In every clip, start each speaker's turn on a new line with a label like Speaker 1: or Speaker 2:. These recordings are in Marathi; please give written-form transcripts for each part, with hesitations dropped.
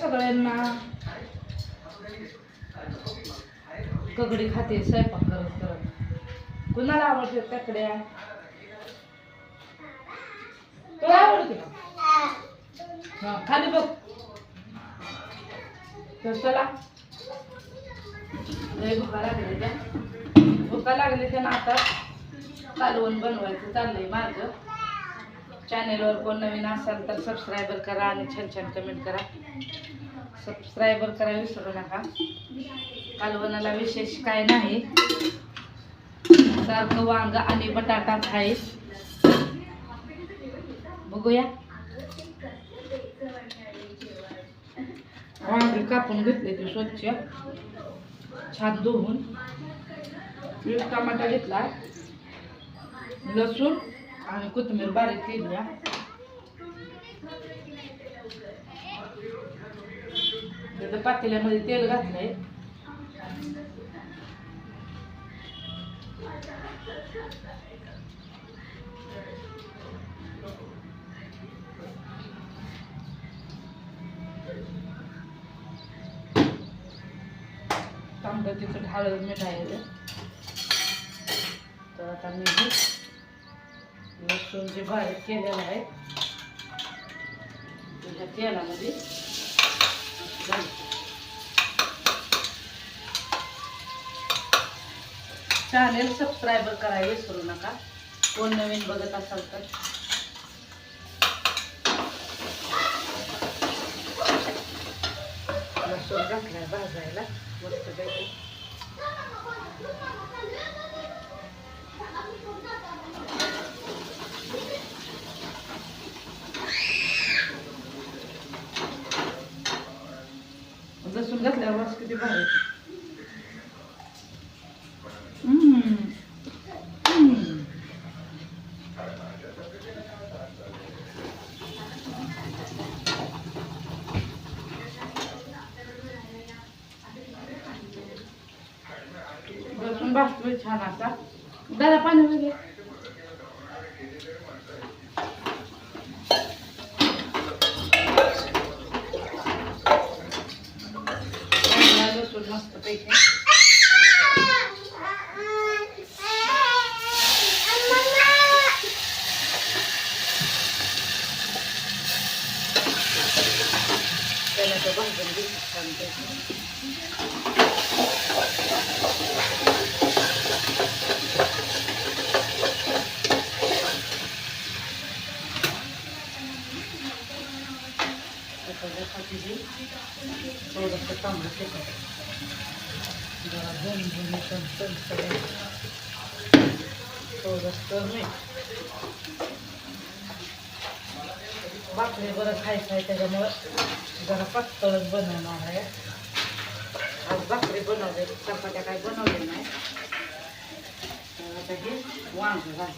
Speaker 1: सगळ्यांना. कगडी खाते स्वयंपाक करत करत. कुणाला आवडते काकड्या? तुला आवडते का? हा खाली बघ. तर चला लय भुका लागली त्या. भुका लागली त्या ना. आता कालवण बनवायचं चाललंय माझं. चॅनेलवर कोण नवीन असाल तर सबस्क्रायबर करा आणि छान छान कमेंट करा. सबस्क्रायबर करा विसरू नका. कालवणाला विशेष काय नाही, सारखं वांग आणि बटाटा आहे. बघूया. वांगे कापून घेतले ते स्वच्छ छान धुवून. एक टमाटा घेतला, लसूण आणि कोथिंबीर बारीक केली. त्याच्या पातेल्यामध्ये तेल घातलंय. चांगलं तिथं हळद मीठ आहे. तर आता मी लसूण जे बारीक केलेलं आहे त्याच्या तेलामध्ये चॅनेल सबस्क्रायबर करायला विसरू नका कोण नवीन बघत असाल तर. लसूण घातलाय भाजायला मस्त पैकी. लसूण घातल्यावर वास किती भारी येतो. लसूण भाजतोय छान असा. दादा पाणी वगैरे लसूण मस्त पैकी. त्याला भाजून घेऊ छान पैकी. थोडंसं तांबडं शेकत जरा झणझणी चमचम थोडंसं मीठ. भाकरी बरं खायचं आहे त्याच्यामुळं जरा पातळच बनवणार आहे. आज भाकरी बनवले, चपात्या काय बनवले नाही. तर आता हे वांग घाल.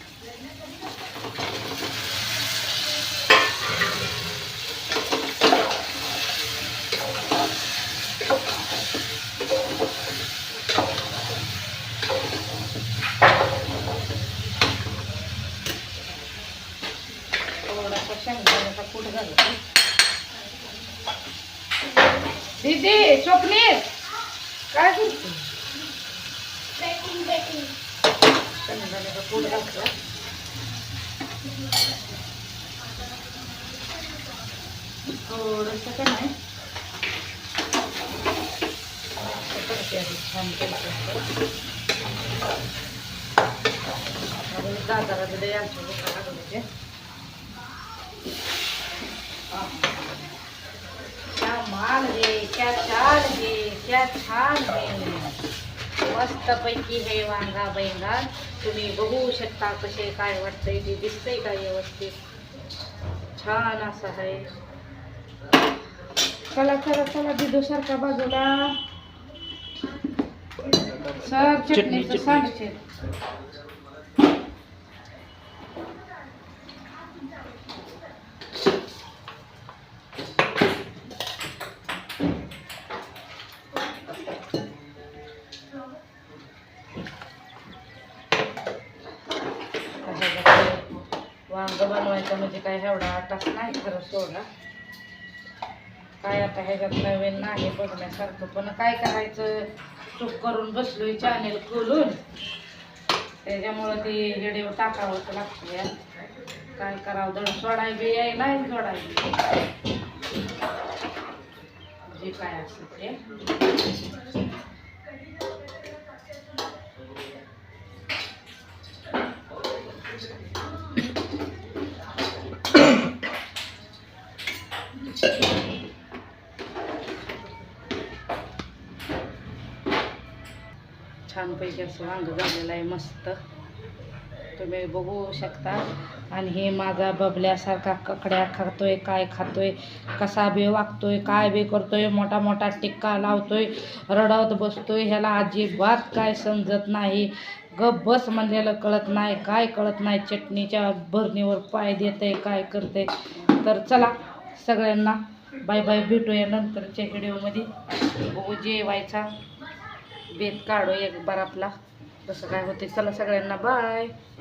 Speaker 1: थोडासा शेंगदाण्याचा कूट घालतो. दीदी स्वप्नील काय करतो? शेंगदाण्याचा कूट घालतो. थोडंसं का नाही छान केलं. दादाला दिले आमच्या लोकांना घालून. क्या माल है, क्या चाल है, क्या छान है. मस्त पैकी हे वांगा बैंगन. तुम्ही बघू शकता कसे काय वाटतंय ते. दिसतंय का व्यवस्थित छान असं आहे. चला चला चला दिदू सारखा बाजूला सर. चटणीचं सांडचे वांग बनवायचं म्हणजे काय एवढा तास नाही खरं सोडा. काय आता ह्याच्यात नवीन नाही बघण्यासारखं, पण काय करायचं, चूक करून बसलोय चॅनेल खोलून, त्याच्यामुळं ते व्हिडिओ टाकावंच लागतं या. काय करावं, दड सोडाय बी याय नाही सोडाय बी, जे काय असतं ते. छानपैकी असं वांग झालेलं आहे मस्त, तुम्ही बघू शकता. आणि हे माझा बबल्यासारखा ककड्या खातोय, काय खातोय, कसा बी वागतोय, काय बी करतोय, मोठा मोठा टिक्का लावतोय, रडत बसतोय, ह्याला अजिबात काय समजत नाही. गप बस म्हणलेलं कळत नाही, काय कळत नाही, चटणीच्या भरणीवर पाय देतंय, काय करतंय. तर चला सगळ्यांना बाय बाय, भेटूया नंतरच्या व्हिडिओमध्ये. बघू जेवायचा बेत काढू एक बार आपला, कसं काय होते. चला सगळ्यांना बाय.